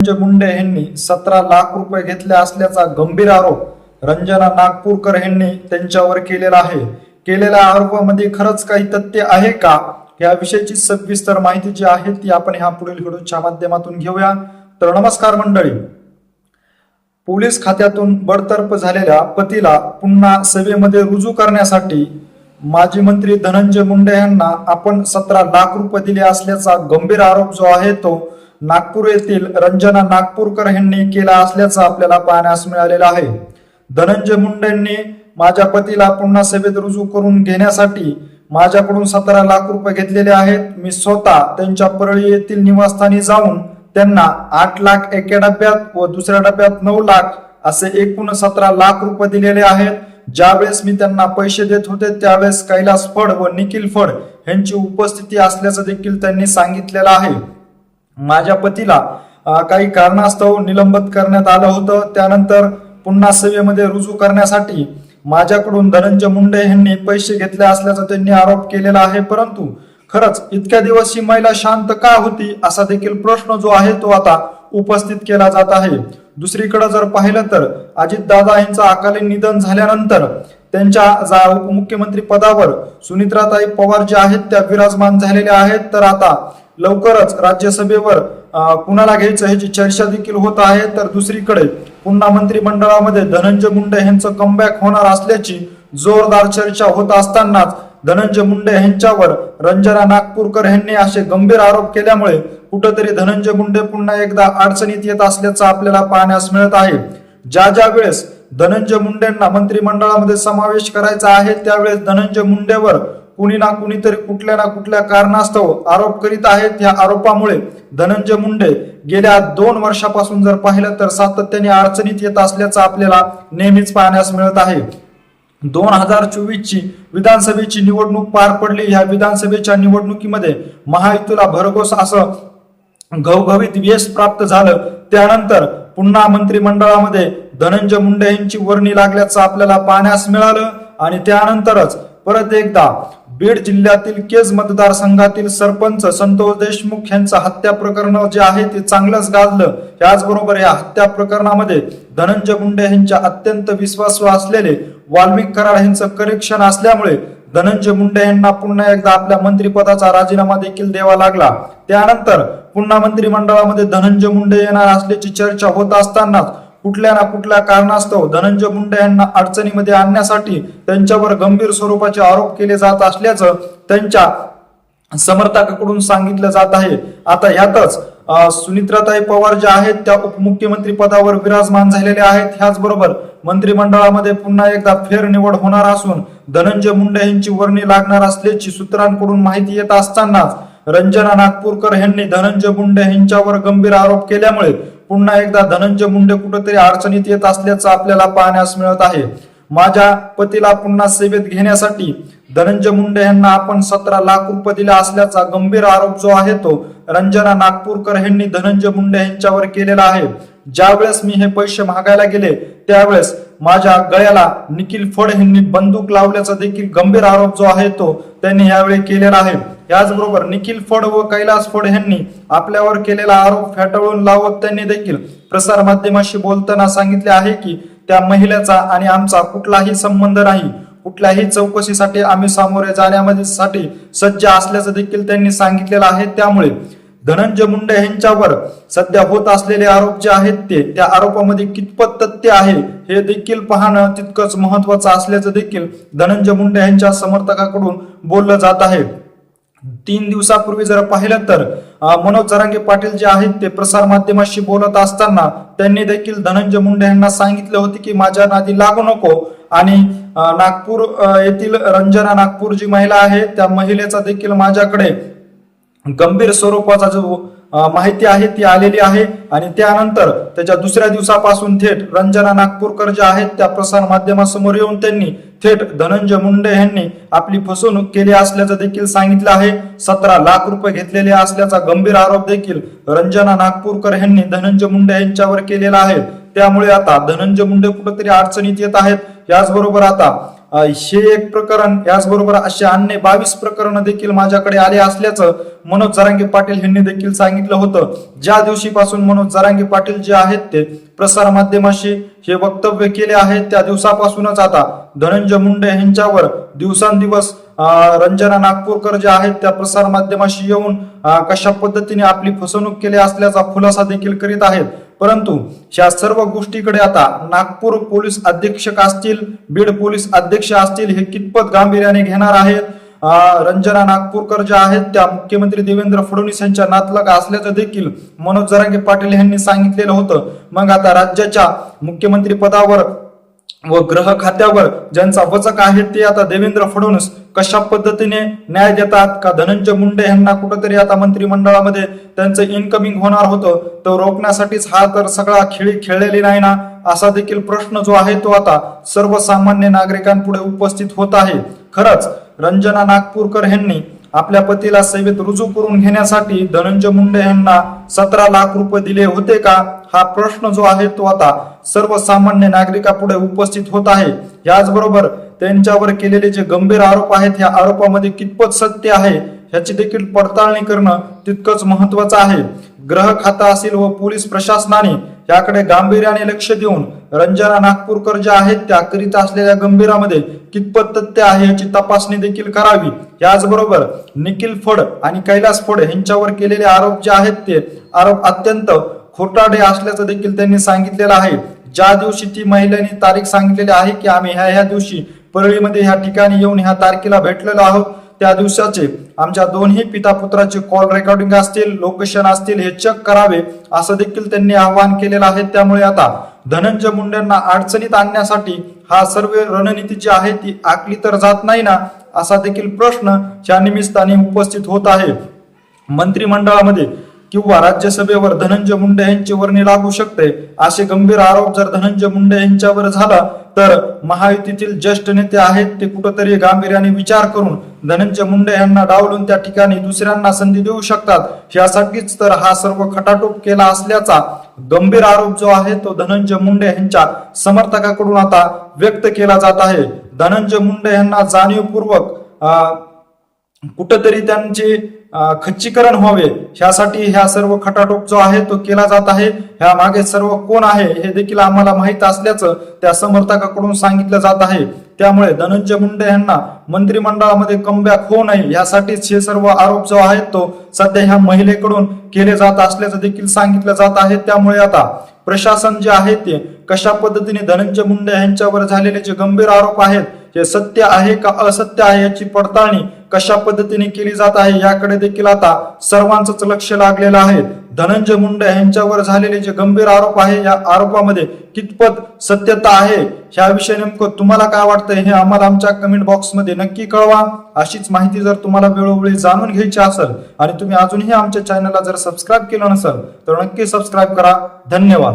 धनंजय मुंडे यांनी 17 लाख रुपये घेतले असल्याचा गंभीर आरोप रंजना नागपूरकर यांनी त्यांच्यावर केलेला आहे. केलेल्या आरोपामध्ये खरंच काही तथ्य आहे का, याविषयीची सविस्तर माहिती जी आहे ती आपण ह्या पुढील व्हिडिओच्या माध्यमातून घेऊया. तर नमस्कार मंडळी, पोलीस खात्यातून बडतर्फ झालेल्या पतीला पुन्हा सेवेमध्ये रुजू करण्यासाठी माजी मंत्री धनंजय मुंडे यांना आपण 17 लाख रुपये दिले असल्याचा गंभीर आरोप जो आहे तो नागपूर येथील रंजना नागपूरकर यांनी केला असल्याचं आपल्याला पाहण्यास मिळालेलं आहे. धनंजय मुंडेंनी माझ्या पतीला पुन्हा सेवेत रुजू करून घेण्यासाठी माझ्याकडून 17 लाख रुपये घेतलेले आहेत. मी स्वतः त्यांच्या परळी येथील निवासस्थानी जाऊन त्यांना 8 लाख एका डब्यात व दुसऱ्या डब्यात 9 लाख असे एकूण 17 लाख रुपये दिलेले आहेत. ज्यावेळेस मी त्यांना पैसे देत होते त्यावेळेस कैलास फड व निखिल फड यांची उपस्थिती असल्याचं देखील त्यांनी सांगितलेलं आहे. माझ्या पतीला काही कारणास्तव निलंबित करण्यात आलं होतं. त्यानंतर पुन्हा सेवेमध्ये रुजू करण्यासाठी माझ्याकडून धनंजय मुंडे यांनी पैसे घेतले असल्याचा त्यांनी आरोप केलेला आहे. परंतु खरंच इतक्या दिवस ही महिला शांत का होती असा देखील प्रश्न जो आहे तो आता उपस्थित केला जात आहे. दुसरीकडे जर पाहिलं तर अजितदादा यांचं अकाली निधन झाल्यानंतर त्यांच्या उपमुख्यमंत्री पदावर सुनित्राताई पवार जे आहेत त्या विराजमान झालेल्या आहेत. तर आता लवकरच राज्यसभेवर कुणाला घ्यायचं ह्याची चर्चा देखील होत आहे. तर दुसरीकडे पुन्हा मंत्रिमंडळामध्ये धनंजय मुंडे यांचं कमबॅक होणार असल्याची जोरदार चर्चा होत असतानाच धनंजय मुंडे यांच्यावर रंजना नागपूरकर यांनी असे गंभीर आरोप केल्यामुळे कुठंतरी धनंजय मुंडे पुन्हा एकदा अडचणीत येत असल्याचं आपल्याला पाहण्यास मिळत आहे. ज्या वेळेस धनंजय मुंडेंना मंत्रिमंडळामध्ये समावेश करायचा आहे त्यावेळेस धनंजय मुंडेवर कुणी ना कुणीतरी कुठल्या ना कुठल्या कारणास्तव आरोप करीत आहेत. या आरोपामुळे धनंजय मुंडे गेल्या 2 वर्षापासून जर पाहिलं तर सातत्याने अडचणीत येत असल्याचं आपल्याला नेहमीच पाहण्यास मिळत आहे. 2024 ची विधानसभेची निवडणूक पार पडली. ह्या विधानसभेच्या निवडणुकीमध्ये महायुतीला भरघोस असं घवघवीत यश प्राप्त झालं. त्यानंतर पुन्हा मंत्रिमंडळामध्ये धनंजय मुंडे यांची वर्णी लागल्याचं आपल्याला पाहण्यास मिळालं. आणि त्यानंतरच परत एकदा बीड जिल्ह्यातील केज मतदारसंघातील सरपंच संतोष देशमुख यांचं हत्या प्रकरण जे आहे ते चांगलंच गाजलं. त्याचबरोबर या हत्या प्रकरणामध्ये धनंजय मुंडे यांच्या अत्यंत विश्वासू असलेले वाल्मिक कराड यांचं कनेक्शन असल्यामुळे धनंजय मुंडे यांना पुन्हा एकदा आपल्या मंत्रिपदाचा राजीनामा देखील द्यावा लागला. त्यानंतर पुन्हा मंत्रिमंडळामध्ये धनंजय मुंडे येणार असल्याची चर्चा होत असतानाच कुठल्या ना कुठल्या कारणास्तव धनंजय मुंडे यांना अडचणीमध्ये आणण्यासाठी त्यांच्यावर गंभीर स्वरूपाचे आरोप केले जात असल्याचं त्यांच्या समर्थकांकडून सांगितलं जात आहे. आता यातच सुनित्राताई पवार ज्या आहेत त्या उपमुख्यमंत्री पदावर विराजमान झालेल्या आहेत. ह्याचबरोबर मंत्रिमंडळामध्ये पुन्हा एकदा फेरनिवड होणार असून धनंजय मुंडे यांची वर्णी लागणार असल्याची सूत्रांकडून माहिती येत असतानाच रंजना नागपूरकर यांनी धनंजय मुंडे यांच्यावर गंभीर आरोप केल्यामुळे पुन्हा एकदा धनंजय मुंडे कुठेतरी अडचणीत येत असल्याचं आपल्याला पाहण्यास मिळत आहे. माझ्या पतीला पुन्हा सेवेत घेण्यासाठी धनंजय मुंडे यांना आपण 17 लाख रुपये दिले असल्याचा गंभीर आरोप जो आहे तो रंजना नागपूरकर यांनी धनंजय मुंडे यांच्यावर केलेला आहे. ज्यावेळेस मी हे पैसे मागायला गेले त्यावेळेस माझ्या गळ्याला निखिल फड यांनी बंदूक लावल्याचा देखील गंभीर आरोप जो आहे तो त्यांनी यावेळी केलेला आहे. याचबरोबर निखिल फड व कैलास फड यांनी आपल्यावर केलेला आरोप फेटाळून लावत त्यांनी देखील प्रसार माध्यमाशी बोलताना सांगितले आहे की त्या महिलेचा आणि आमचा कुठलाही संबंध नाही. कुठल्याही चौकशीसाठी आम्ही सामोरे जाण्यासाठी सज्ज असल्याचं देखील त्यांनी सांगितलेलं आहे. त्यामुळे धनंजय मुंडे यांच्यावर सध्या होत असलेले आरोप जे आहेत त्या आरोपामध्ये कितपत तथ्य आहे हे देखील पाहणं तितकंच महत्वाचं असल्याचं देखील धनंजय मुंडे यांच्या समर्थकांकडून बोललं जात आहे. 3 दिवसापूर्वी जर पाहिलं तर मनोज जरांगे पाटील जे आहेत ते प्रसार माध्यमाशी बोलत असताना त्यांनी देखील धनंजय मुंडे यांना सांगितले होते की माझ्या नादी लागू नको. आणि नागपूर येथील रंजना नागपूर जी महिला आहे त्या महिलेचा देखील माझ्याकडे गंभीर स्वरूपाचा जो माहिती आहे ती आलेली आहे. आणि त्यानंतर त्याच्या दुसऱ्या दिवसापासून थेट रंजना नागपूरकर ज्या आहेत त्या प्रसार माध्यमासमोर येऊन त्यांनी थेट धनंजय मुंडे यांनी आपली फसवणूक केली असल्याचं देखील सांगितलं आहे. 17 लाख रुपये घेतलेले असल्याचा गंभीर आरोप देखील रंजना नागपूरकर यांनी धनंजय मुंडे यांच्यावर केलेला आहे. त्यामुळे आता धनंजय मुंडे कुठेतरी अडचणीत येत आहेत. याचबरोबर आता हे एक प्रकरण, याचबरोबर असे अन्य 22 प्रकरण देखील माझ्याकडे आले असल्याचं मनोज जरांगे पाटील यांनी देखील सांगितलं होतं. ज्या दिवशीपासून मनोज जरांगे पाटील जे आहेत ते प्रसार माध्यमाशी हे वक्तव्य केले आहेत त्या दिवसापासूनच आता धनंजय मुंडे यांच्यावर दिवसांदिवस रंजना नागपूरकर जे आहेत त्या प्रसार माध्यमाशी येऊन कशा पद्धतीने आपली फसवणूक केली असल्याचा खुलासा देखील करीत आहेत. परंतु या सर्व गोष्टीकडे आता नागपूर पोलीस अधीक्षक असतील, बीड पोलीस अध्यक्ष असतील, हे कितपत गांभीर्याने घेणार आहेत. रंजना नागपूरकर ज्या आहेत त्या मुख्यमंत्री देवेंद्र फडणवीस यांच्या नातलग असल्याचं देखील मनोज जरांगे पाटील यांनी सांगितलेलं होतं. मग आता राज्याच्या मुख्यमंत्री पदावर व गृह खात्यावर ज्यांचा वचक आहे ते आता देवेंद्र फडणवीस कशा पद्धतीने न्याय देतात का धनंजय मुंडे यांना कुठेतरी आता मंत्रिमंडळामध्ये त्यांचं इनकमिंग होणार होतं तो रोखण्यासाठीच हा तर सगळा खेळी खेळलेली नाही ना, असा देखील प्रश्न जो आहे तो आता सर्वसामान्य नागरिकांपुढे उपस्थित होत आहे. खरंच रंजना नागपूरकर यांनी आपल्या पतीला सेवेत रुजू करून घेण्यासाठी धनंजय मुंडे यांना 17 लाख रुपये दिले होते का, हा प्रश्न जो आहे तो आता सर्वसामान्य नागरिकापुढे उपस्थित होत आहे. याचबरोबर त्यांच्यावर केलेले जे गंभीर आरोप आहेत या आरोपामध्ये कितपत सत्य आहे ह्याची देखील पडताळणी करणं तितकंच महत्वाचं आहे. गृह खाता असेल व पोलीस प्रशासनाने याकडे गांभीर्याने लक्ष देऊन रंजना नागपूरकर ज्या आहेत त्या करीत असलेल्या गंभीरामध्ये कितपत तथ्य आहे याची तपासणी देखील करावी. याचबरोबर निखिल फड आणि कैलास फड यांच्यावर केलेले आरोप जे आहेत ते आरोप अत्यंत खोटारडे असल्याचं देखील त्यांनी सांगितलेलं आहे. ज्या दिवशी ती महिलांनी तारीख सांगितलेली आहे की आम्ही ह्या दिवशी परळीमध्ये ह्या ठिकाणी येऊन ह्या तारखेला भेटलेलो आहोत, त्या दिवसाचे आमच्या दोन्ही पिता पुत्राचे कॉल रेकॉर्डिंग असतील, लोकेशन असतील हे चेक करावे असं देखील त्यांनी आवाहन केलेलं आहे. त्यामुळे आता धनंजय मुंडेंना अडचणीत आणण्यासाठी हा सर्व रणनीती जी आहे ती आखली तर जात नाही ना, असा देखील प्रश्न या निमित्ताने उपस्थित होत आहे. मंत्रिमंडळामध्ये किंवा राज्यसभेवर धनंजय मुंडे यांची वर्णी लागू शकते असे गंभीर आरोप जर धनंजय मुंडे यांच्यावर झाला तर महायुतीतील ज्येष्ठ नेते आहेत ते कुठेतरी गांभीर्याने विचार करून धनंजय मुंडे यांना डावलून त्या ठिकाणी दुसऱ्यांना संधी देऊ शकतात. यासाठीच तर हा सर्व खटाटोप केला असल्याचा गंभीर आरोप जो आहे तो धनंजय मुंडे यांच्या समर्थकाकडून आता व्यक्त केला जात आहे. धनंजय मुंडे यांना जाणीवपूर्वक कुठेतरी त्यांचे खच्चीकरण व्हावे ह्यासाठी ह्या सर्व खटाटोप जो आहे तो केला जात आहे. ह्या मागे सर्व कोण आहे हे देखील आम्हाला माहित असल्याचं त्या समर्थकाकडून सांगितलं जात आहे. त्यामुळे धनंजय मुंडे यांना मंत्रिमंडळामध्ये कमबॅक होऊ नये यासाठीच हे सर्व आरोप जो आहेत तो सध्या ह्या महिलेकडून केले जात असल्याचं देखील सांगितलं जात आहे. त्यामुळे आता प्रशासन जे आहे ते कशा पद्धतीने धनंजय मुंडे यांच्यावर झालेले जे गंभीर आरोप आहेत हे सत्य आहे का असत्य आहे याची पडताळणी कशा पद्धतीने केली जात आहे याकडे देखील आता सर्वांचंच लक्ष लागलेलं आहे. धनंजय मुंडे यांच्यावर झालेले जे गंभीर आरोप आहे या आरोपामध्ये कितपत सत्यता आहे ह्याविषयी नेमकं तुम्हाला काय वाटतंय हे आम्हाला आमच्या कमेंट बॉक्समध्ये नक्की कळवा. अशीच माहिती जर तुम्हाला वेळोवेळी जाणून घ्यायची असेल आणि तुम्ही अजूनही आमच्या चॅनलला जर सबस्क्राईब केलं नसेल तर नक्की सबस्क्राईब करा. धन्यवाद.